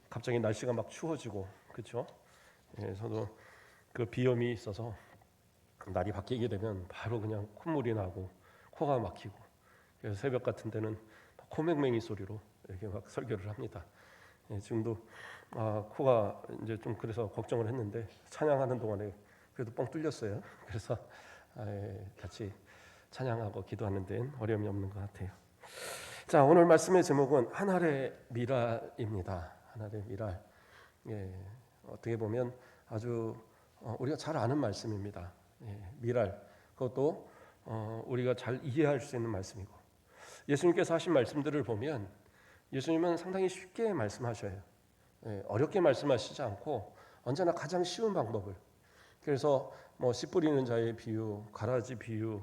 갑자기 날씨가 막 추워지고 그렇죠? 예, 저도 그 비염이 있어서 날이 바뀌게 되면 바로 그냥 콧물이 나고 코가 막히고 그래서 새벽 같은 때는 코맹맹이 소리로 이렇게 막 설교를 합니다. 예, 지금도 코가 이제 좀 그래서 걱정을 했는데 찬양하는 동안에 그래도 뻥 뚫렸어요. 그래서 같이 찬양하고 기도하는 데는 어려움이 없는 것 같아요. 자, 오늘 말씀의 제목은 하늘의 미랄입니다. 하늘의 미랄. 예, 어떻게 보면 아주 우리가 잘 아는 말씀입니다. 예, 미랄. 그것도 우리가 잘 이해할 수 있는 말씀이고 예수님께서 하신 말씀들을 보면 예수님은 상당히 쉽게 말씀하셔요. 예, 어렵게 말씀하시지 않고 언제나 가장 쉬운 방법을. 그래서 씨 뿌리는 자의 비유, 가라지 비유,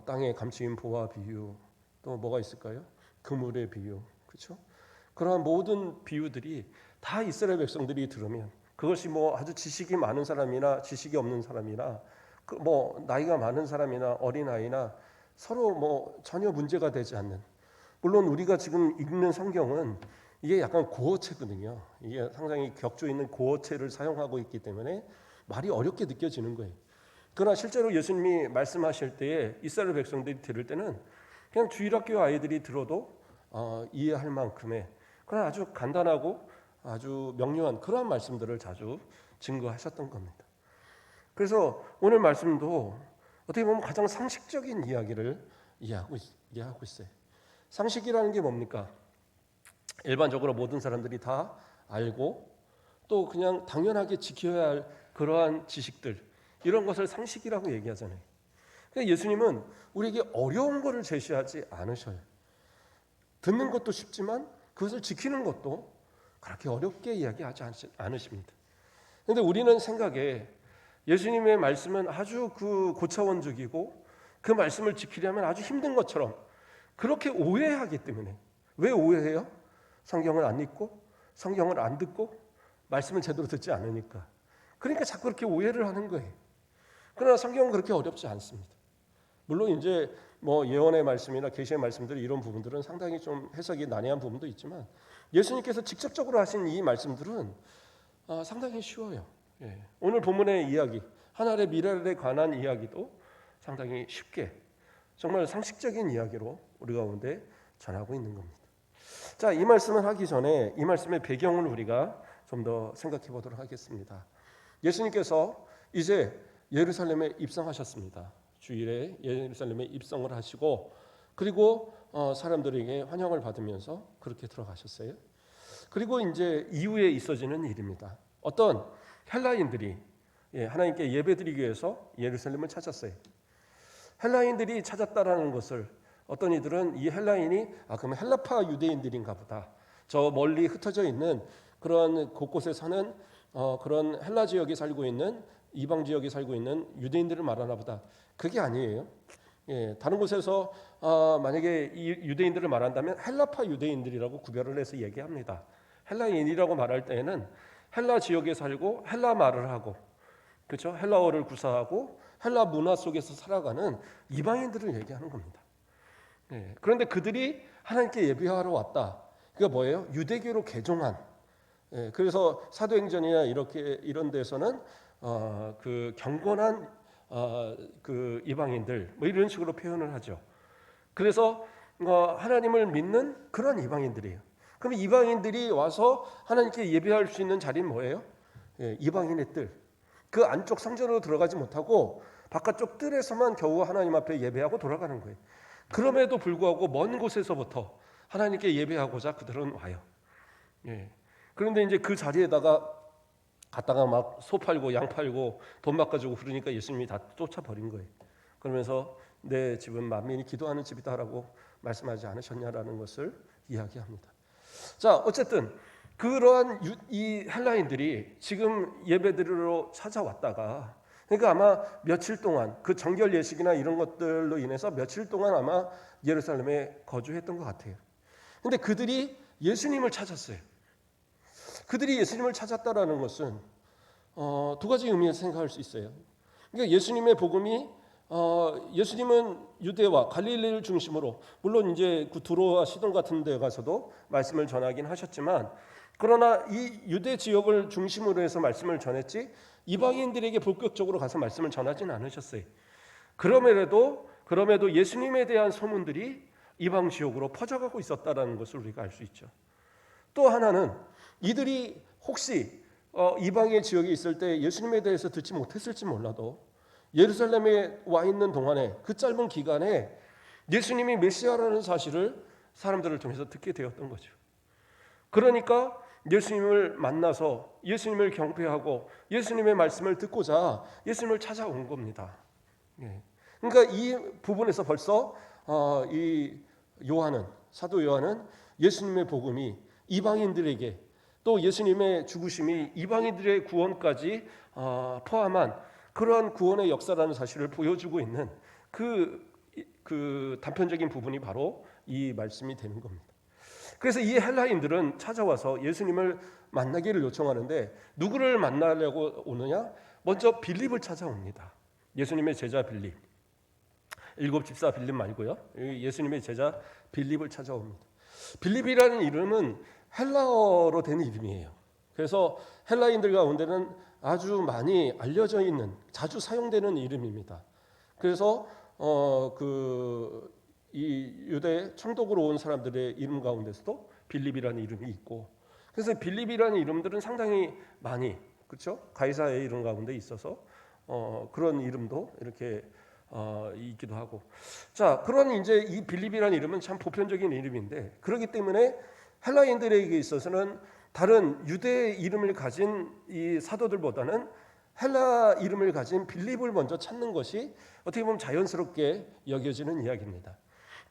땅에 감추인 보화 비유, 또 뭐가 있을까요? 그물의 비유, 그렇죠? 그러한 모든 비유들이 다 이스라엘 백성들이 들으면 그것이 아주 지식이 많은 사람이나 지식이 없는 사람이나 나이가 많은 사람이나 어린 아이나 서로 전혀 문제가 되지 않는. 물론 우리가 지금 읽는 성경은 이게 약간 고어체거든요. 이게 상당히 격조 있는 고어체를 사용하고 있기 때문에 말이 어렵게 느껴지는 거예요. 그러나 실제로 예수님이 말씀하실 때에 이스라엘 백성들이 들을 때는 그냥 주일학교 아이들이 들어도 이해할 만큼의 그런 아주 간단하고 아주 명료한 그러한 말씀들을 자주 증거하셨던 겁니다. 그래서 오늘 말씀도 어떻게 보면 가장 상식적인 이야기를 이해하고 있어요. 상식이라는 게 뭡니까? 일반적으로 모든 사람들이 다 알고 또 그냥 당연하게 지켜야 할 그러한 지식들, 이런 것을 상식이라고 얘기하잖아요. 그러니까 예수님은 우리에게 어려운 것을 제시하지 않으셔요. 듣는 것도 쉽지만 그것을 지키는 것도 그렇게 어렵게 이야기하지 않으십니다. 그런데 우리는 생각에 예수님의 말씀은 아주 고차원적이고 그 말씀을 지키려면 아주 힘든 것처럼 그렇게 오해하기 때문에. 왜 오해해요? 성경을 안 읽고 성경을 안 듣고 말씀을 제대로 듣지 않으니까. 그러니까 자꾸 그렇게 오해를 하는 거예요. 그러나 성경은 그렇게 어렵지 않습니다. 물론 이제 예언의 말씀이나 계시의 말씀들 이런 부분들은 상당히 좀 해석이 난해한 부분도 있지만 예수님께서 직접적으로 하신 이 말씀들은 상당히 쉬워요. 예. 오늘 본문의 이야기, 하늘의 미랄에 관한 이야기도 상당히 쉽게 정말 상식적인 이야기로 우리 가운데 전하고 있는 겁니다. 자, 이 말씀을 하기 전에 이 말씀의 배경을 우리가 좀 더 생각해 보도록 하겠습니다. 예수님께서 이제 예루살렘에 입성하셨습니다. 주일에 예루살렘에 입성을 하시고 그리고 사람들에게 환영을 받으면서 그렇게 들어가셨어요. 그리고 이제 이후에 있어지는 일입니다. 어떤 헬라인들이 하나님께 예배드리기 위해서 예루살렘을 찾았어요. 헬라인들이 찾았다라는 것을 어떤 이들은 이 헬라인이 그럼 헬라파 유대인들인가 보다. 저 멀리 흩어져 있는 그런 곳곳에 사는 그런 헬라 지역에 살고 있는 이방 지역에 살고 있는 유대인들을 말하나 보다. 그게 아니에요. 다른 곳에서 만약에 이 유대인들을 말한다면 헬라파 유대인들이라고 구별을 해서 얘기합니다. 헬라인이라고 말할 때에는 헬라 지역에 살고 헬라 말을 하고 그렇죠? 헬라어를 구사하고 헬라 문화 속에서 살아가는 이방인들을 얘기하는 겁니다. 그런데 그들이 하나님께 예배하러 왔다. 그게 뭐예요? 유대교로 개종한. 그래서 사도행전이나 이런 데서는 그 경건한 그 이방인들 이런 식으로 표현을 하죠. 그래서 하나님을 믿는 그런 이방인들이에요. 그럼 이방인들이 와서 하나님께 예배할 수 있는 자리는 뭐예요? 이방인의 뜰. 그 안쪽 성전으로 들어가지 못하고 바깥쪽 뜰에서만 겨우 하나님 앞에 예배하고 돌아가는 거예요. 그럼에도 불구하고 먼 곳에서부터 하나님께 예배하고자 그들은 와요. 그런데 이제 그 자리에다가 갔다가 막 소 팔고 양 팔고 돈 바꿔주고 그러니까 예수님이 다 쫓아버린 거예요. 그러면서 내 집은 만민이 기도하는 집이다라고 말씀하지 않으셨냐라는 것을 이야기합니다. 자, 어쨌든 그러한 이 헬라인들이 지금 예배드리러 찾아왔다가 그러니까 아마 며칠 동안 그 정결 예식이나 이런 것들로 인해서 며칠 동안 아마 예루살렘에 거주했던 것 같아요. 그런데 그들이 예수님을 찾았어요. 그들이 예수님을 찾았다라는 것은 두 가지 의미에서 생각할 수 있어요. 그러니까 예수님의 복음이 예수님은 유대와 갈릴리를 중심으로 물론 이제 그 두로와 시돈 같은 데 가서도 말씀을 전하긴 하셨지만 그러나 이 유대 지역을 중심으로 해서 말씀을 전했지 이방인들에게 본격적으로 가서 말씀을 전하지는 않으셨어요. 그럼에도 예수님에 대한 소문들이 이방 지역으로 퍼져가고 있었다라는 것을 우리가 알 수 있죠. 또 하나는 이들이 혹시 이방의 지역에 있을 때 예수님에 대해서 듣지 못했을지 몰라도 예루살렘에 와 있는 동안에 그 짧은 기간에 예수님이 메시아라는 사실을 사람들을 통해서 듣게 되었던 거죠. 그러니까 예수님을 만나서 예수님을 경배하고 예수님의 말씀을 듣고자 예수님을 찾아온 겁니다. 그러니까 이 부분에서 벌써 이 사도 요한은 예수님의 복음이 이방인들에게 또 예수님의 죽으심이 이방인들의 구원까지 포함한 그러한 구원의 역사라는 사실을 보여주고 있는 그 단편적인 부분이 바로 이 말씀이 되는 겁니다. 그래서 이 헬라인들은 찾아와서 예수님을 만나기를 요청하는데 누구를 만나려고 오느냐? 먼저 빌립을 찾아옵니다. 예수님의 제자 빌립. 일곱 집사 빌립 말고요. 예수님의 제자 빌립을 찾아옵니다. 빌립이라는 이름은 헬라어로 된 이름이에요. 그래서 헬라인들 가운데는 아주 많이 알려져 있는 자주 사용되는 이름입니다. 그래서 이 유대 청독으로 온 사람들의 이름 가운데서도 빌립이라는 이름이 있고 그래서 빌립이라는 이름들은 상당히 많이 그렇죠? 가이사의 이름 가운데 있어서 그런 이름도 이렇게 있기도 하고 자 그런 이제 이 빌립이라는 이름은 참 보편적인 이름인데 그렇기 때문에 헬라인들에게 있어서는 다른 유대의 이름을 가진 이 사도들보다는 헬라 이름을 가진 빌립을 먼저 찾는 것이 어떻게 보면 자연스럽게 여겨지는 이야기입니다.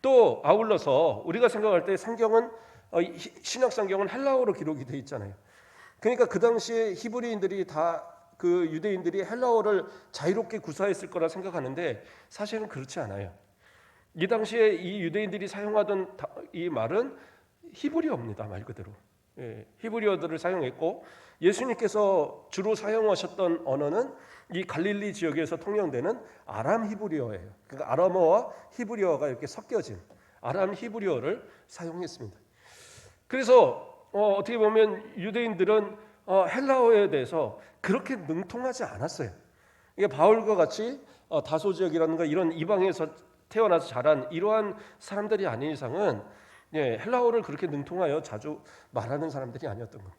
또 아울러서 우리가 생각할 때 성경은 신약 성경은 헬라어로 기록이 되어 있잖아요. 그러니까 그 당시에 히브리인들이 다 그 유대인들이 헬라어를 자유롭게 구사했을 거라 생각하는데 사실은 그렇지 않아요. 이 당시에 이 유대인들이 사용하던 이 말은 히브리어입니다. 말 그대로. 히브리어들을 사용했고 예수님께서 주로 사용하셨던 언어는 이 갈릴리 지역에서 통용되는 아람 히브리어예요. 그러니까 아람어와 히브리어가 이렇게 섞여진 아람 히브리어를 사용했습니다. 그래서 어떻게 보면 유대인들은 헬라어에 대해서 그렇게 능통하지 않았어요. 이게 바울과 같이 다소 지역이라든가 이런 이방에서 태어나서 자란 이러한 사람들이 아닌 이상은 헬라어를 그렇게 능통하여 자주 말하는 사람들이 아니었던 겁니다.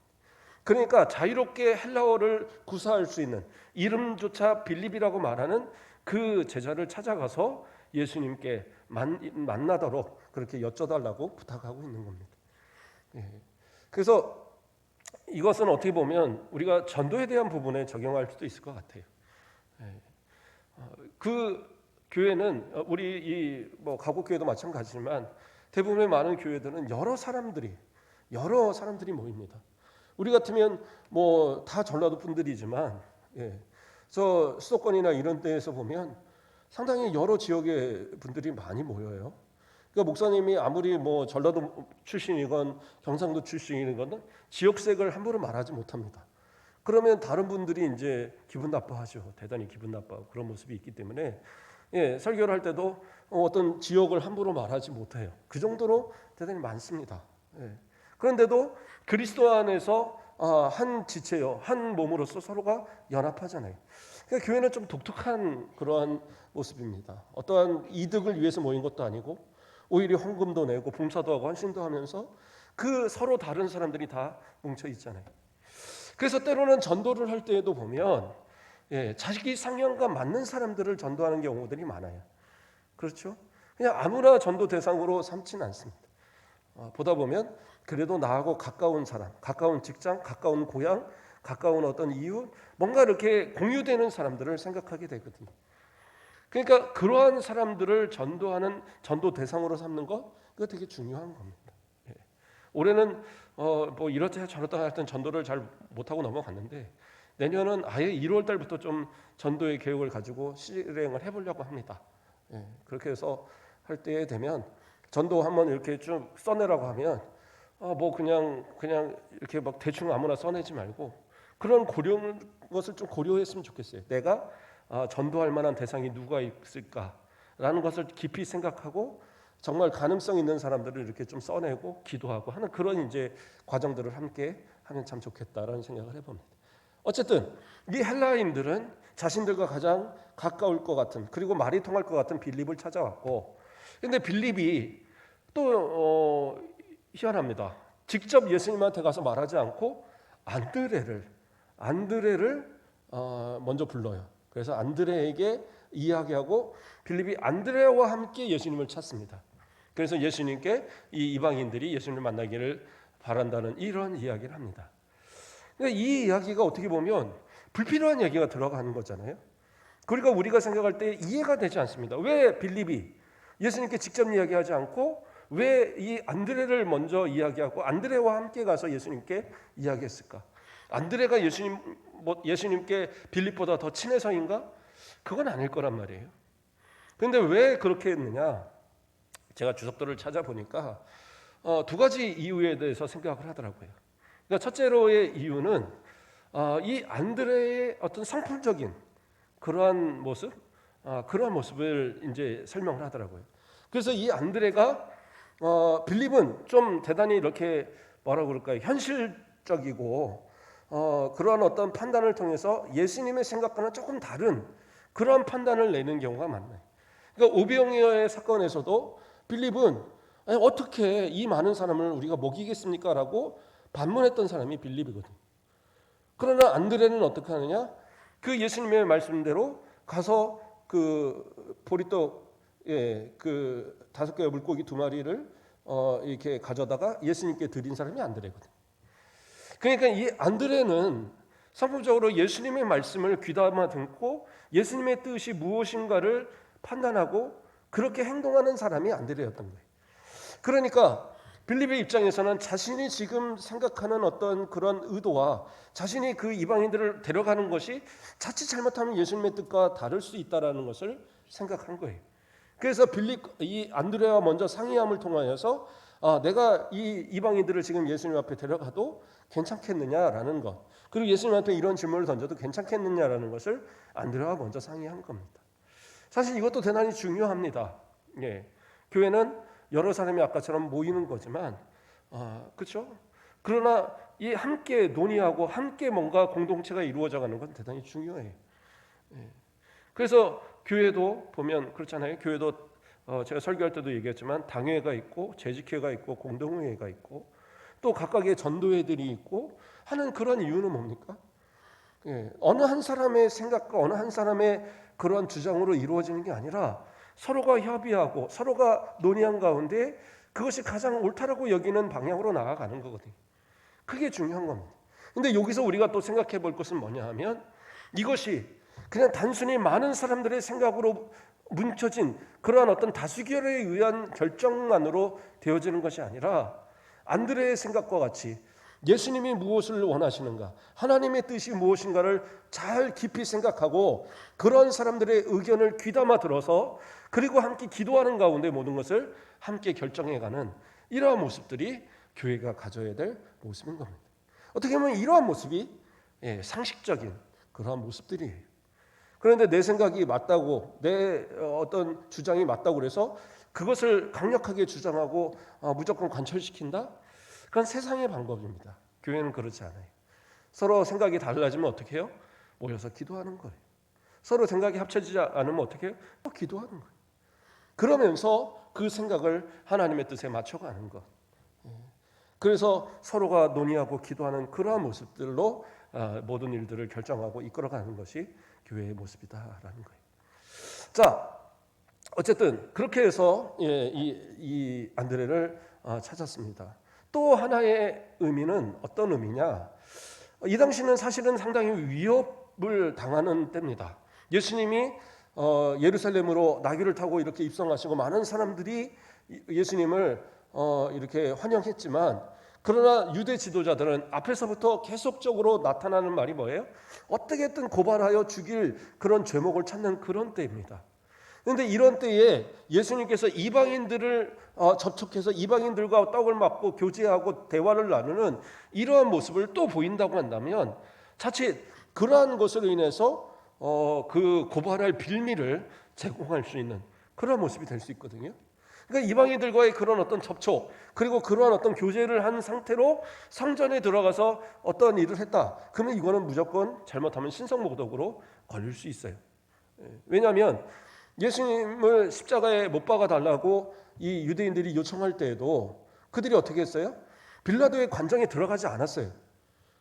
그러니까 자유롭게 헬라어를 구사할 수 있는 이름조차 빌립이라고 말하는 그 제자를 찾아가서 예수님께 만나도록 그렇게 여쭤달라고 부탁하고 있는 겁니다. 그래서 이것은 어떻게 보면 우리가 전도에 대한 부분에 적용할 수도 있을 것 같아요. 그 교회는 우리 뭐 가곡교회도 마찬가지지만 대부분의 많은 교회들은 여러 사람들이 모입니다. 우리 같으면 뭐 다 전라도 분들이지만 저 수도권이나 이런 데에서 보면 상당히 여러 지역의 분들이 많이 모여요. 그러니까 목사님이 아무리 뭐 전라도 출신이건 경상도 출신이건 지역색을 함부로 말하지 못합니다. 그러면 다른 분들이 이제 기분 나빠하죠. 대단히 기분 나빠하고 그런 모습이 있기 때문에 설교를 할 때도 어떤 지역을 함부로 말하지 못해요. 그 정도로 대단히 많습니다. 그런데도 그리스도 안에서 한 지체요, 한 몸으로서 서로가 연합하잖아요. 그러니까 교회는 좀 독특한 그러한 모습입니다. 어떠한 이득을 위해서 모인 것도 아니고 오히려 헌금도 내고 봉사도 하고 헌신도 하면서 그 서로 다른 사람들이 다 뭉쳐 있잖아요. 그래서 때로는 전도를 할 때에도 보면 자기 상향과 맞는 사람들을 전도하는 경우들이 많아요. 그렇죠? 그냥 아무나 전도 대상으로 삼지는 않습니다. 보다 보면 그래도 나하고 가까운 사람, 가까운 직장, 가까운 고향, 가까운 어떤 이유, 뭔가 이렇게 공유되는 사람들을 생각하게 되거든요. 그러니까 그러한 사람들을 전도하는 전도 대상으로 삼는 것, 그거 되게 중요한 겁니다. 올해는 뭐 이렇다 저렇다 하여튼 전도를 잘 못하고 넘어갔는데 내년은 아예 1월 달부터 좀 전도의 계획을 가지고 실행을 해보려고 합니다. 그렇게 해서 할 때 되면 전도 한번 이렇게 좀 써내라고 하면 뭐 그냥 이렇게 막 대충 아무나 써내지 말고 그런 것을 좀 고려했으면 좋겠어요. 내가 전도할 만한 대상이 누가 있을까라는 것을 깊이 생각하고 정말 가능성 있는 사람들을 이렇게 좀 써내고 기도하고 하는 그런 이제 과정들을 함께 하면 참 좋겠다라는 생각을 해봅니다. 어쨌든 이 헬라인들은 자신들과 가장 가까울 것 같은, 그리고 말이 통할 것 같은 빌립을 찾아왔고, 근데 빌립이 또 희한합니다. 직접 예수님한테 가서 말하지 않고 안드레를 먼저 불러요. 그래서 안드레에게 이야기하고 빌립이 안드레와 함께 예수님을 찾습니다. 그래서 예수님께 이 이방인들이 예수님을 만나기를 바란다는 이런 이야기를 합니다. 그러니까 이 이야기가 어떻게 보면 불필요한 얘기가 들어가는 거잖아요. 그러니까 우리가 생각할 때 이해가 되지 않습니다. 왜 빌립이 예수님께 직접 이야기하지 않고 왜 이 안드레를 먼저 이야기하고 안드레와 함께 가서 예수님께 이야기했을까? 안드레가 예수님께 빌립보다 더 친해서인가? 그건 아닐 거란 말이에요. 그런데 왜 그렇게 했느냐? 제가 주석들을 찾아보니까 두 가지 이유에 대해서 생각을 하더라고요. 그러니까 첫째로의 이유는 이 안드레의 어떤 성품적인 그러한 모습, 그러한 모습을 이제 설명을 하더라고요. 그래서 이 안드레가 빌립은 좀 대단히 이렇게 뭐라고 그럴까요? 현실적이고 그러한 어떤 판단을 통해서 예수님의 생각과는 조금 다른 그러한 판단을 내는 경우가 많아요. 그러니까 오병이어의 사건에서도 빌립은 어떻게 이 많은 사람을 우리가 먹이겠습니까? 라고 반문했던 사람이 빌립이거든요. 그러나 안드레는 어떻게 하느냐? 그 예수님의 말씀대로 가서 그 보리떡 그 5개의 물고기 2마리를 이렇게 가져다가 예수님께 드린 사람이 안드레거든요. 그러니까 이 안드레는 성품적으로 예수님의 말씀을 귀담아 듣고 예수님의 뜻이 무엇인가를 판단하고 그렇게 행동하는 사람이 안드레였던 거예요. 그러니까 빌립의 입장에서는 자신이 지금 생각하는 어떤 그런 의도와 자신이 그 이방인들을 데려가는 것이 자칫 잘못하면 예수님의 뜻과 다를 수 있다라는 것을 생각한 거예요. 그래서 이 안드레와 먼저 상의함을 통하여서 내가 이 이방인들을 지금 예수님 앞에 데려가도 괜찮겠느냐라는 것, 그리고 예수님한테 이런 질문을 던져도 괜찮겠느냐라는 것을 안드레와 먼저 상의한 겁니다. 사실 이것도 대단히 중요합니다. 교회는 여러 사람이 아까처럼 모이는 거지만, 그렇죠? 그러나 이 함께 논의하고 함께 뭔가 공동체가 이루어져가는 건 대단히 중요해요. 그래서 교회도 보면 그렇잖아요. 교회도 제가 설교할 때도 얘기했지만 당회가 있고 재직회가 있고 공동회가 있고 또 각각의 전도회들이 있고 하는 그런 이유는 뭡니까? 어느 한 사람의 생각과 어느 한 사람의 그런 주장으로 이루어지는 게 아니라 서로가 협의하고 서로가 논의한 가운데 그것이 가장 옳다라고 여기는 방향으로 나아가는 거거든요. 그게 중요한 겁니다. 근데 여기서 우리가 또 생각해 볼 것은 뭐냐 하면 이것이 그냥 단순히 많은 사람들의 생각으로 뭉쳐진 그러한 어떤 다수결에 의한 결정만으로 되어지는 것이 아니라 안드레의 생각과 같이 예수님이 무엇을 원하시는가, 하나님의 뜻이 무엇인가를 잘 깊이 생각하고 그런 사람들의 의견을 귀담아 들어서 그리고 함께 기도하는 가운데 모든 것을 함께 결정해가는 이러한 모습들이 교회가 가져야 될 모습인 겁니다. 어떻게 보면 이러한 모습이 상식적인 그러한 모습들이에요. 그런데 내 생각이 맞다고, 내 어떤 주장이 맞다고 그래서 그것을 강력하게 주장하고 무조건 관철시킨다? 그건 세상의 방법입니다. 교회는 그렇지 않아요. 서로 생각이 달라지면 어떻게 해요? 모여서 기도하는 거예요. 서로 생각이 합쳐지지 않으면 어떻게 해요? 기도하는 거예요. 그러면서 그 생각을 하나님의 뜻에 맞춰가는 것. 그래서 서로가 논의하고 기도하는 그러한 모습들로 모든 일들을 결정하고 이끌어가는 것이 교회의 모습이다라는 거예요. 자, 어쨌든 그렇게 해서 이 안드레를 찾았습니다. 또 하나의 의미는 어떤 의미냐? 이 당시는 사실은 상당히 위협을 당하는 때입니다. 예수님이 예루살렘으로 나귀를 타고 이렇게 입성하시고 많은 사람들이 예수님을 이렇게 환영했지만, 그러나 유대 지도자들은 앞에서부터 계속적으로 나타나는 말이 뭐예요? 어떻게든 고발하여 죽일 그런 죄목을 찾는 그런 때입니다. 그런데 이런 때에 예수님께서 이방인들을 접촉해서 이방인들과 떡을 맞고 교제하고 대화를 나누는 이러한 모습을 또 보인다고 한다면 자칫 그러한 것으로 인해서 그 고발할 빌미를 제공할 수 있는 그런 모습이 될 수 있거든요. 그러니까 이방인들과의 그런 어떤 접촉, 그리고 그러한 어떤 교제를 한 상태로 성전에 들어가서 어떤 일을 했다. 그러면 이거는 무조건 잘못하면 신성모독으로 걸릴 수 있어요. 왜냐하면 예수님을 십자가에 못 박아 달라고 이 유대인들이 요청할 때에도 그들이 어떻게 했어요? 빌라도의 관정에 들어가지 않았어요.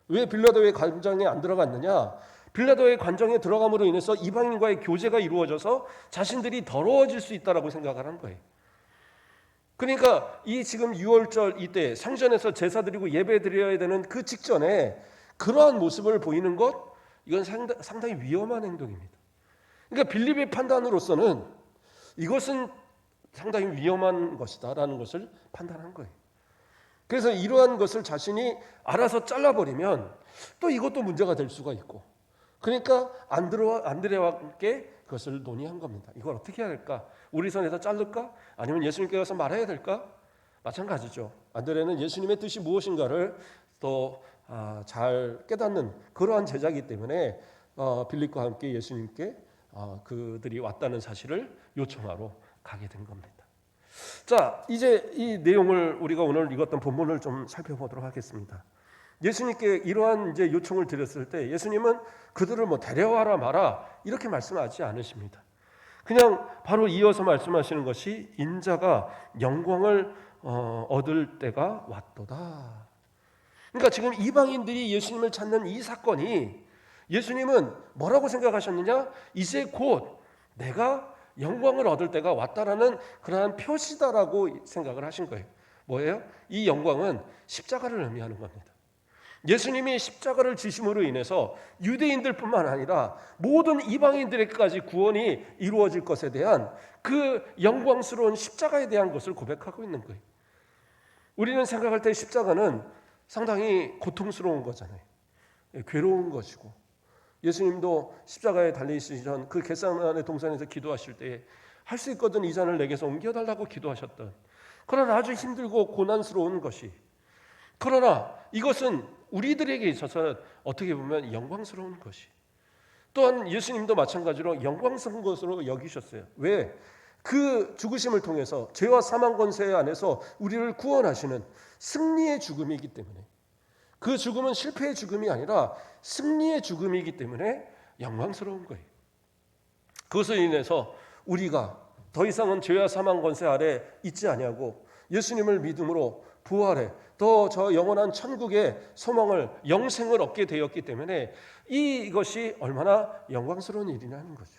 왜 빌라도의 관정에 안 들어갔느냐? 빌라도의 관정에 들어감으로 인해서 이방인과의 교제가 이루어져서 자신들이 더러워질 수 있다라고 생각을 한 거예요. 그러니까 이 지금 유월절 이때 성전에서 제사 드리고 예배 드려야 되는 그 직전에 그러한 모습을 보이는 것, 이건 상당히 위험한 행동입니다. 그러니까 빌립의 판단으로서는 이것은 상당히 위험한 것이다라는 것을 판단한 거예요. 그래서 이러한 것을 자신이 알아서 잘라버리면 또 이것도 문제가 될 수가 있고, 그러니까 안드레와 함께 그것을 논의한 겁니다. 이걸 어떻게 해야 할까? 우리 손에서 자를까? 아니면 예수님께 가서 말해야 될까? 마찬가지죠. 안드레는 예수님의 뜻이 무엇인가를 또 잘 깨닫는 그러한 제자이기 때문에 빌립과 함께 예수님께 그들이 왔다는 사실을 요청하러 가게 된 겁니다. 자, 이제 이 내용을 우리가 오늘 읽었던 본문을 좀 살펴보도록 하겠습니다. 예수님께 이러한 이제 요청을 드렸을 때 예수님은 그들을 뭐 데려와라 마라 이렇게 말씀하지 않으십니다. 그냥 바로 이어서 말씀하시는 것이 인자가 영광을 얻을 때가 왔도다. 그러니까 지금 이방인들이 예수님을 찾는 이 사건이 예수님은 뭐라고 생각하셨느냐? 이제 곧 내가 영광을 얻을 때가 왔다라는 그러한 표시다라고 생각을 하신 거예요. 뭐예요? 이 영광은 십자가를 의미하는 겁니다. 예수님이 십자가를 지심으로 인해서 유대인들뿐만 아니라 모든 이방인들에게까지 구원이 이루어질 것에 대한 그 영광스러운 십자가에 대한 것을 고백하고 있는 거예요. 우리는 생각할 때 십자가는 상당히 고통스러운 거잖아요. 괴로운 것이고, 예수님도 십자가에 달리시던 그 겟세마네 동산에서 기도하실 때 할 수 있거든 이 잔을 내게서 옮겨달라고 기도하셨던, 그러나 아주 힘들고 고난스러운 것이, 그러나 이것은 우리들에게 있어서 어떻게 보면 영광스러운 것이, 또한 예수님도 마찬가지로 영광스러운 것으로 여기셨어요. 왜? 그 죽으심을 통해서 죄와 사망 권세 안에서 우리를 구원하시는 승리의 죽음이기 때문에, 그 죽음은 실패의 죽음이 아니라 승리의 죽음이기 때문에 영광스러운 거예요. 그것을 인해서 우리가 더 이상은 죄와 사망 권세 아래 있지 아니하고 예수님을 믿음으로 부활해 더 저 영원한 천국의 소망을, 영생을 얻게 되었기 때문에 이것이 얼마나 영광스러운 일이냐는 거죠.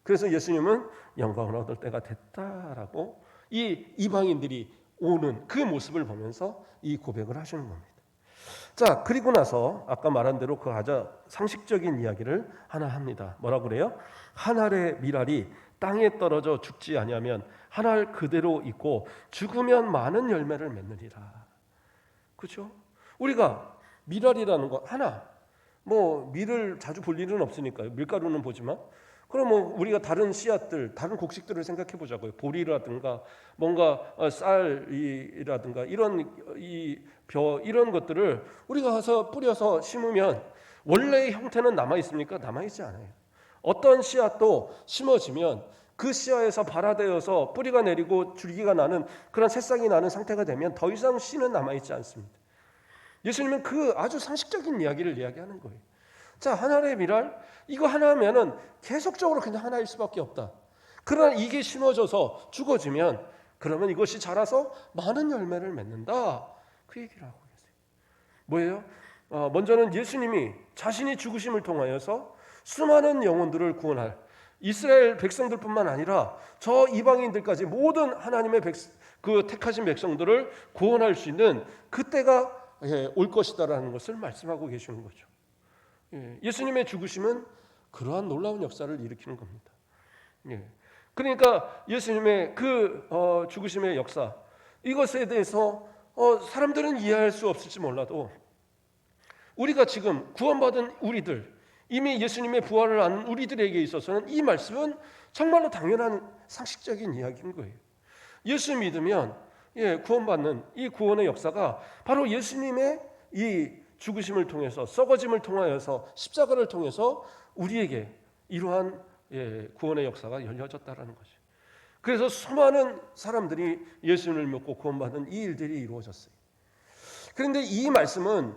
그래서 예수님은 영광을 얻을 때가 됐다라고 이 이방인들이 오는 그 모습을 보면서 이 고백을 하시는 겁니다. 자, 그리고 나서 아까 말한 대로 그 아주 상식적인 이야기를 하나 합니다. 뭐라고 그래요? 한 알의 밀알이 땅에 떨어져 죽지 아니하면 한 알 그대로 있고 죽으면 많은 열매를 맺느니라. 그렇죠? 우리가 밀알이라는 거 하나, 뭐 밀을 자주 볼 일은 없으니까요. 밀가루는 보지만, 그럼 뭐 우리가 다른 씨앗들, 다른 곡식들을 생각해 보자고요. 보리라든가 뭔가 쌀이라든가 이런 이런 것들을 우리가 가서 뿌려서 심으면 원래의 형태는 남아 있습니까? 남아 있지 않아요. 어떤 씨앗도 심어지면 그 씨앗에서 발화되어서 뿌리가 내리고 줄기가 나는 그런 새싹이 나는 상태가 되면 더 이상 씨는 남아 있지 않습니다. 예수님은 그 아주 상식적인 이야기를 이야기하는 거예요. 자, 하나의 밀알, 이거 하나면은 계속적으로 그냥 하나일 수밖에 없다. 그러나 이게 심어져서 죽어지면 그러면 이것이 자라서 많은 열매를 맺는다. 그 얘기를 하고 계세요. 뭐예요? 먼저는 예수님이 자신이 죽으심을 통하여서 수많은 영혼들을 구원할 이스라엘 백성들뿐만 아니라 저 이방인들까지 모든 하나님의 그 택하신 백성들을 구원할 수 있는 그때가 올 것이다라는 것을 말씀하고 계시는 거죠. 예수님의 죽으심은 그러한 놀라운 역사를 일으키는 겁니다. 그러니까 예수님의 그 죽으심의 역사, 이것에 대해서 사람들은 이해할 수 없을지 몰라도 우리가 지금 구원받은 우리들, 이미 예수님의 부활을 아는 우리들에게 있어서는 이 말씀은 정말로 당연한 상식적인 이야기인 거예요. 예수 믿으면 구원받는 이 구원의 역사가 바로 예수님의 이 죽으심을 통해서, 썩어짐을 통하여서, 십자가를 통해서 우리에게 이러한 구원의 역사가 열려졌다라는 것이. 그래서 수많은 사람들이 예수님을 믿고 구원받은 이 일들이 이루어졌어요. 그런데 이 말씀은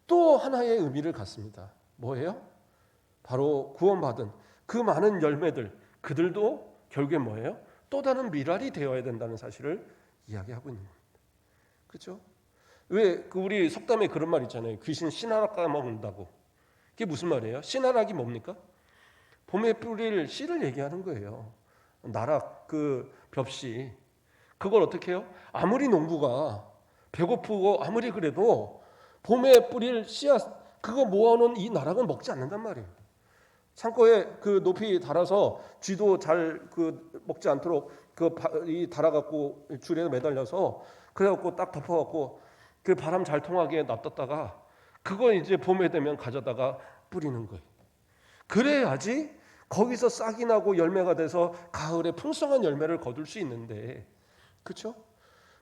또 하나의 의미를 갖습니다. 뭐예요? 바로 구원받은 그 많은 열매들, 그들도 결국에 뭐예요? 또 다른 미랄이 되어야 된다는 사실을 이야기하고 있는 겁니다. 그렇죠? 왜 우리 속담에 그런 말 있잖아요. 귀신 씨나락 까먹는다고. 그게 무슨 말이에요? 씨나락이 뭡니까? 봄에 뿌릴 씨를 얘기하는 거예요. 나락, 그 벽씨. 그걸 어떻게 해요? 아무리 농부가 배고프고 아무리 그래도 봄에 뿌릴 씨앗, 그거 모아놓은 이 나락은 먹지 않는단 말이에요. 창고에 그 높이 달아서 쥐도 잘 먹지 않도록 이 달아갖고 줄에 매달려서 그래갖고 딱 덮어갖고 그 바람 잘 통하게 놔뒀다가 그거 이제 봄에 되면 가져다가 뿌리는 거예요. 그래야지 거기서 싹이 나고 열매가 돼서 가을에 풍성한 열매를 거둘 수 있는데, 그렇죠?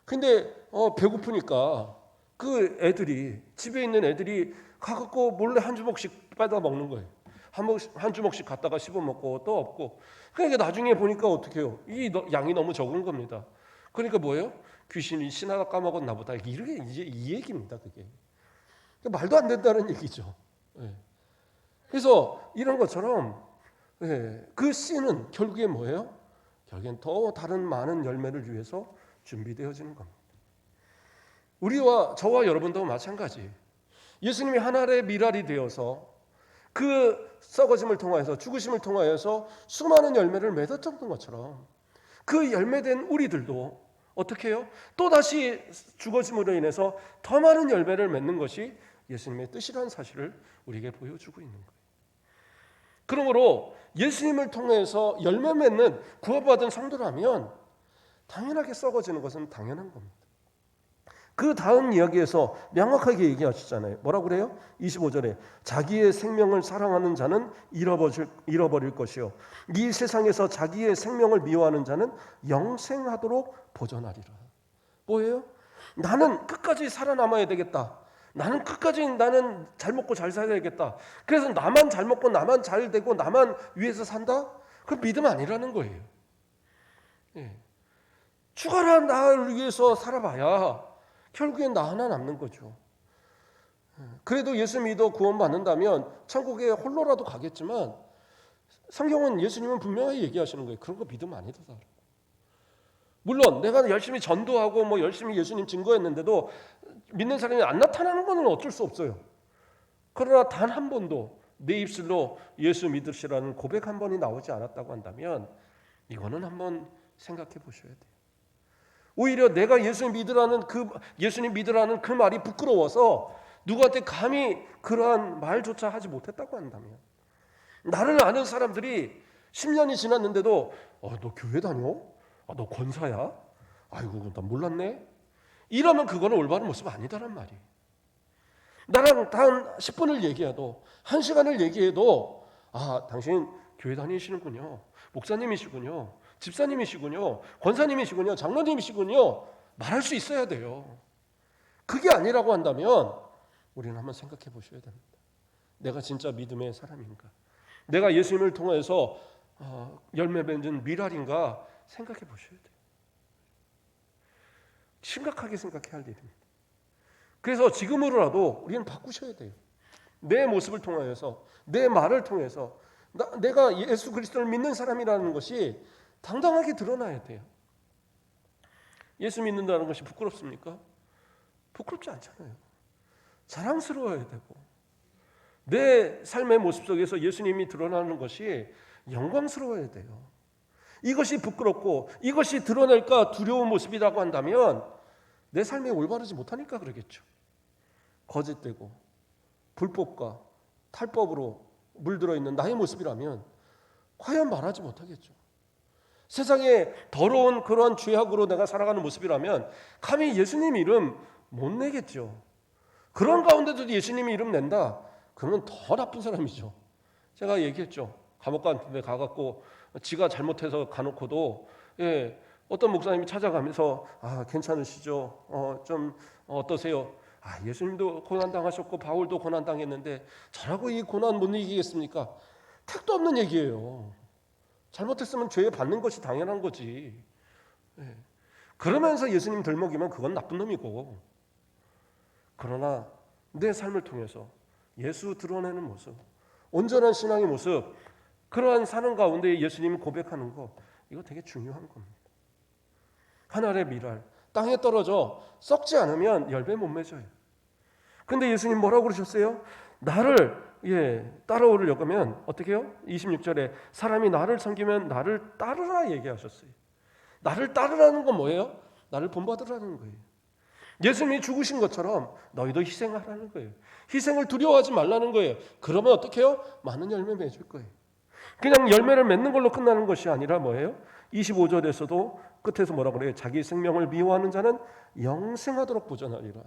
근데 배고프니까 그 애들이, 집에 있는 애들이 가갖고 몰래 한 주먹씩 빼다 먹는 거예요. 한 주먹씩 갖다가 씹어 먹고 또 없고. 그러니까 나중에 보니까 어떻게 해요? 이 양이 너무 적은 겁니다. 그러니까 뭐예요? 귀신이 씨나가 까먹었나 보다. 이게 이제 이 얘기입니다. 그게 말도 안 된다는 얘기죠. 그래서 이런 것처럼 그 씨는 결국에 뭐예요? 결국엔 더 다른 많은 열매를 위해서 준비되어지는 겁니다. 우리와 저와 여러분도 마찬가지. 예수님이 하나의 미랄이 되어서 그 썩어짐을 통하여서, 죽으심을 통하여서 수많은 열매를 맺었던 것처럼 그 열매된 우리들도 어떻게 해요? 또다시 죽어짐으로 인해서 더 많은 열매를 맺는 것이 예수님의 뜻이라는 사실을 우리에게 보여주고 있는 거예요. 그러므로 예수님을 통해서 열매 맺는 구원받은 성도라면 당연하게 썩어지는 것은 당연한 겁니다. 그 다음 이야기에서 명확하게 얘기하시잖아요. 뭐라고 그래요? 25절에 자기의 생명을 사랑하는 자는 잃어버릴 것이요 이 세상에서 자기의 생명을 미워하는 자는 영생하도록 보존하리라. 뭐예요? 나는 끝까지 살아남아야 되겠다. 나는 끝까지 나는 잘 먹고 잘 살아야겠다. 그래서 나만 잘 먹고 나만 잘 되고 나만 위해서 산다? 그건 믿음 아니라는 거예요. 죽어라 나를 위해서 살아봐야 결국엔 나 하나 남는 거죠. 그래도 예수 믿어 구원받는다면 천국에 홀로라도 가겠지만 성경은 예수님은 분명히 얘기하시는 거예요. 그런 거 믿음 아니다. 물론 내가 열심히 전도하고 뭐 열심히 예수님 증거했는데도 믿는 사람이 안 나타나는 건 어쩔 수 없어요. 그러나 단 한 번도 내 입술로 예수 믿으시라는 고백 한 번이 나오지 않았다고 한다면 이거는 한번 생각해 보셔야 돼요. 오히려 내가 예수님 믿으라는 그 말이 부끄러워서 누구한테 감히 그러한 말조차 하지 못했다고 한다면, 나를 아는 사람들이 10년이 지났는데도 너 교회 다녀? 너 권사야? 아이고 나 몰랐네. 이러면 그거는 올바른 모습 아니다란 말이에요. 나랑 단 10분을 얘기해도 1시간을 얘기해도 당신 교회 다니시는군요. 목사님이시군요. 집사님이시군요. 권사님이시군요. 장로님이시군요. 말할 수 있어야 돼요. 그게 아니라고 한다면 우리는 한번 생각해 보셔야 됩니다. 내가 진짜 믿음의 사람인가? 내가 예수님을 통해서 열매 맺은 미랄인가 생각해 보셔야 돼요. 심각하게 생각해야 할 일입니다. 그래서 지금으로라도 우리는 바꾸셔야 돼요. 내 모습을 통하여서, 내 말을 통해서 내가 예수 그리스도를 믿는 사람이라는 것이 당당하게 드러나야 돼요. 예수 믿는다는 것이 부끄럽습니까? 부끄럽지 않잖아요. 자랑스러워야 되고 내 삶의 모습 속에서 예수님이 드러나는 것이 영광스러워야 돼요. 이것이 부끄럽고 이것이 드러낼까 두려운 모습이라고 한다면 내 삶이 올바르지 못하니까 그러겠죠. 거짓되고 불법과 탈법으로 물들어 있는 나의 모습이라면 과연 말하지 못하겠죠. 세상에 더러운 그러한 죄악으로 내가 살아가는 모습이라면 감히 예수님 이름 못 내겠죠. 그런 가운데도 예수님 이름 낸다? 그러면 더 나쁜 사람이죠. 제가 얘기했죠. 감옥 같은 데 가갖고 지가 잘못해서 가놓고도 어떤 목사님이 찾아가면서 괜찮으시죠? 좀 어떠세요? 예수님도 고난당하셨고 바울도 고난당했는데 저라고 이 고난 못 이기겠습니까? 택도 없는 얘기예요. 잘못했으면 죄에 받는 것이 당연한 거지. 그러면서 예수님 덜먹이면 그건 나쁜 놈이고, 그러나 내 삶을 통해서 예수 드러내는 모습, 온전한 신앙의 모습, 그러한 사는 가운데 예수님이 고백하는 거, 이거 되게 중요한 겁니다. 하늘의 밀알 땅에 떨어져 썩지 않으면 열매 못 맺어요. 근데 예수님 뭐라고 그러셨어요? 나를 따라오려고 하면 어떻게 해요? 26절에 사람이 나를 섬기면 나를 따르라 얘기하셨어요. 나를 따르라는 건 뭐예요? 나를 본받으라는 거예요. 예수님이 죽으신 것처럼 너희도 희생하라는 거예요. 희생을 두려워하지 말라는 거예요. 그러면 어떻게 해요? 많은 열매 맺을 거예요. 그냥 열매를 맺는 걸로 끝나는 것이 아니라 뭐예요? 25절에서도 끝에서 뭐라 그래요? 자기 생명을 미워하는 자는 영생하도록 보전하리라.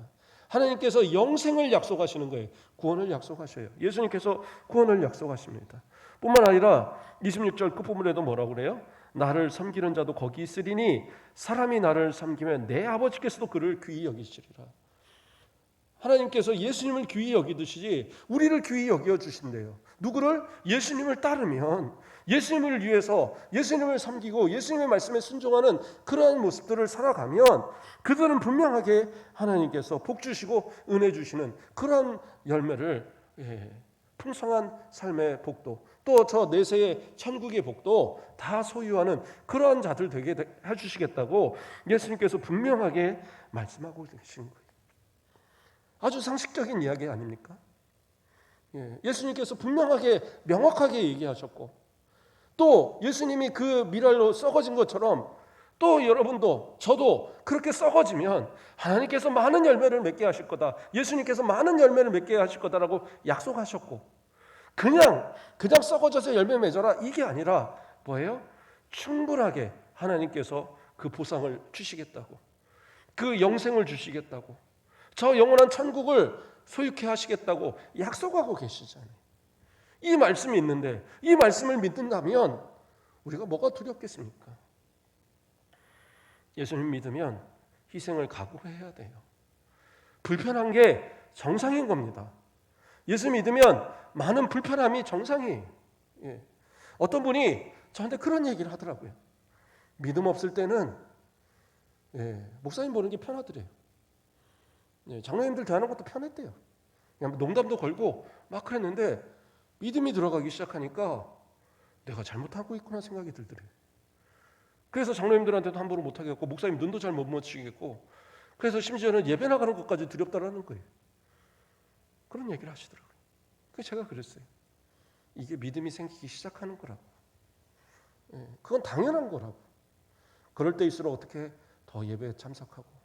하나님께서 영생을 약속하시는 거예요. 구원을 약속하셔요. 예수님께서 구원을 약속하십니다. 뿐만 아니라 26절 끝부분에도 뭐라고 그래요? 나를 섬기는 자도 거기 있으리니 사람이 나를 섬기면 내 아버지께서도 그를 귀히 여기시리라. 하나님께서 예수님을 귀히 여기듯이 우리를 귀히 여겨 주신대요. 누구를? 예수님을 따르면, 예수님을 위해서 예수님을 섬기고 예수님의 말씀에 순종하는 그러한 모습들을 살아가면 그들은 분명하게 하나님께서 복 주시고 은혜 주시는 그러한 열매를, 풍성한 삶의 복도, 또 저 내세의 천국의 복도 다 소유하는 그러한 자들 되게 해주시겠다고 예수님께서 분명하게 말씀하고 계신 거예요. 아주 상식적인 이야기 아닙니까? 예수님께서 분명하게 명확하게 얘기하셨고, 또 예수님이 그 밀알로 썩어진 것처럼 또 여러분도 저도 그렇게 썩어지면 하나님께서 많은 열매를 맺게 하실 거다, 예수님께서 많은 열매를 맺게 하실 거다라고 약속하셨고, 그냥 썩어져서 열매 맺어라 이게 아니라 뭐예요? 충분하게 하나님께서 그 보상을 주시겠다고, 그 영생을 주시겠다고, 저 영원한 천국을 소유케 하시겠다고 약속하고 계시잖아요. 이 말씀이 있는데 이 말씀을 믿는다면 우리가 뭐가 두렵겠습니까? 예수님 믿으면 희생을 각오해야 돼요. 불편한 게 정상인 겁니다. 예수 믿으면 많은 불편함이 정상이에요. 어떤 분이 저한테 그런 얘기를 하더라고요. 믿음 없을 때는 목사님 보는 게 편하더래요. 장로님들 대하는 것도 편했대요. 그냥 농담도 걸고 막 그랬는데 믿음이 들어가기 시작하니까 내가 잘못하고 있구나 생각이 들더래요. 그래서 장로님들한테도 함부로 못하겠고 목사님 눈도 잘 못 맞추겠고, 그래서 심지어는 예배 나가는 것까지 두렵다라는 거예요. 그런 얘기를 하시더라고요. 그래서 제가 그랬어요. 이게 믿음이 생기기 시작하는 거라고. 그건 당연한 거라고. 그럴 때일수록 어떻게 더 예배에 참석하고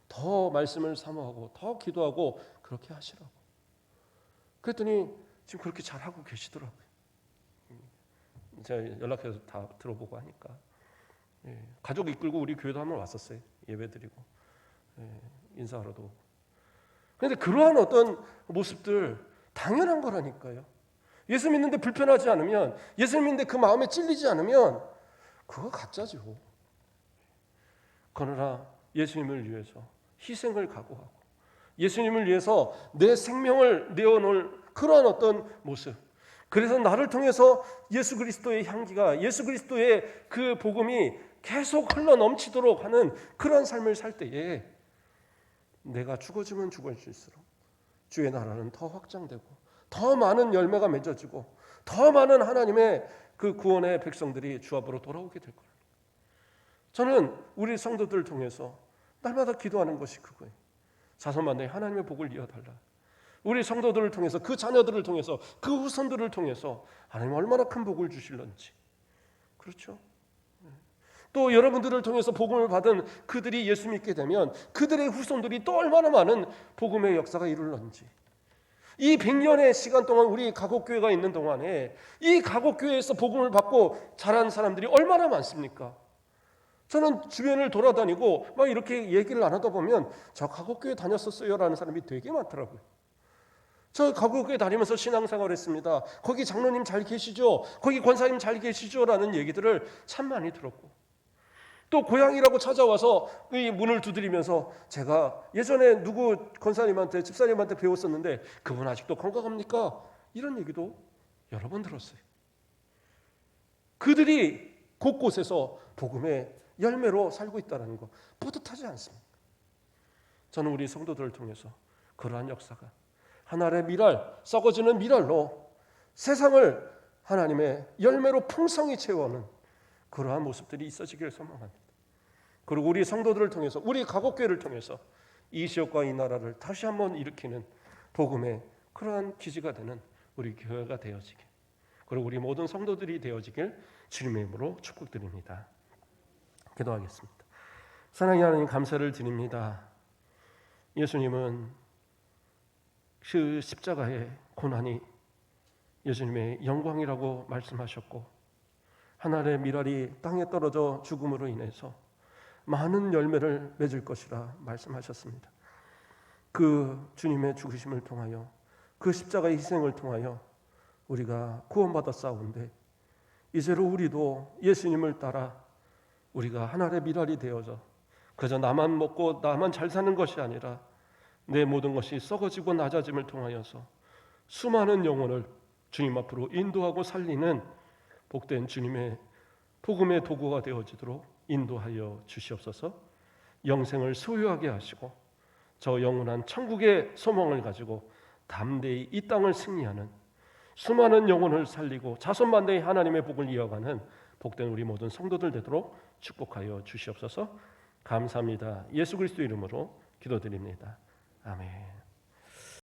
더 말씀을 사모하고 더 기도하고 그렇게 하시라고. 그랬더니 지금 그렇게 잘하고 계시더라고요. 제가 연락해서 다 들어보고 하니까. 가족 이끌고 우리 교회도 한번 왔었어요. 예배드리고 인사하러도 오고. 그런데 그러한 어떤 모습들 당연한 거라니까요. 예수 믿는데 불편하지 않으면, 예수 믿는데 그 마음에 찔리지 않으면 그거 가짜죠. 그러나 예수님을 위해서 희생을 각오하고 예수님을 위해서 내 생명을 내어놓을 그러한 어떤 모습, 그래서 나를 통해서 예수 그리스도의 향기가, 예수 그리스도의 그 복음이 계속 흘러 넘치도록 하는 그러한 삶을 살 때에 내가 죽어지면 죽어질수록 주의 나라는 더 확장되고 더 많은 열매가 맺어지고 더 많은 하나님의 그 구원의 백성들이 주 앞으로 돌아오게 될 거예요. 저는 우리 성도들을 통해서 날마다 기도하는 것이 그거예요. 자손만대에 하나님의 복을 이어달라. 우리 성도들을 통해서, 그 자녀들을 통해서, 그 후손들을 통해서 하나님 얼마나 큰 복을 주실런지. 그렇죠? 또 여러분들을 통해서 복음을 받은 그들이 예수 믿게 되면 그들의 후손들이 또 얼마나 많은 복음의 역사가 이룰런지. 이 100년의 시간 동안 우리 가곡교회가 있는 동안에 이 가곡교회에서 복음을 받고 자란 사람들이 얼마나 많습니까? 저는 주변을 돌아다니고 막 이렇게 얘기를 나누다 보면 저 가곡교회 다녔었어요 라는 사람이 되게 많더라고요. 저 가곡교회 다니면서 신앙생활 했습니다. 거기 장로님 잘 계시죠? 거기 권사님 잘 계시죠? 라는 얘기들을 참 많이 들었고, 또 고향이라고 찾아와서 이 문을 두드리면서 제가 예전에 누구 권사님한테, 집사님한테 배웠었는데 그분 아직도 건강합니까? 이런 얘기도 여러 번 들었어요. 그들이 곳곳에서 복음의 열매로 살고 있다는 거 뿌듯하지 않습니까? 저는 우리 성도들을 통해서 그러한 역사가 하나의 미랄, 썩어지는 미랄로 세상을 하나님의 열매로 풍성히 채워오는 그러한 모습들이 있어지기를 소망합니다. 그리고 우리 성도들을 통해서, 우리 가곡교회를 통해서 이 지역과 이 나라를 다시 한번 일으키는 복음의 그러한 기지가 되는 우리 교회가 되어지길, 그리고 우리 모든 성도들이 되어지길 주님의 이름으로 축복드립니다. 기도하겠습니다. 사랑의 하나님, 감사를 드립니다. 예수님은 그 십자가의 고난이 예수님의 영광이라고 말씀하셨고, 하나의 미랄이 땅에 떨어져 죽음으로 인해서 많은 열매를 맺을 것이라 말씀하셨습니다. 그 주님의 죽으심을 통하여, 그 십자가의 희생을 통하여 우리가 구원받았사온데, 이제로 우리도 예수님을 따라 우리가 하나의 미랄이 되어서 그저 나만 먹고 나만 잘 사는 것이 아니라 내 모든 것이 썩어지고 낮아짐을 통하여서 수많은 영혼을 주님 앞으로 인도하고 살리는 복된 주님의 복음의 도구가 되어지도록 인도하여 주시옵소서. 영생을 소유하게 하시고 저 영원한 천국의 소망을 가지고 담대히 이 땅을 승리하는, 수많은 영혼을 살리고 자손만대의 하나님의 복을 이어가는 복된 우리 모든 성도들 되도록 축복하여 주시옵소서. 감사합니다. 예수 그리스도 이름으로 기도드립니다. 아멘.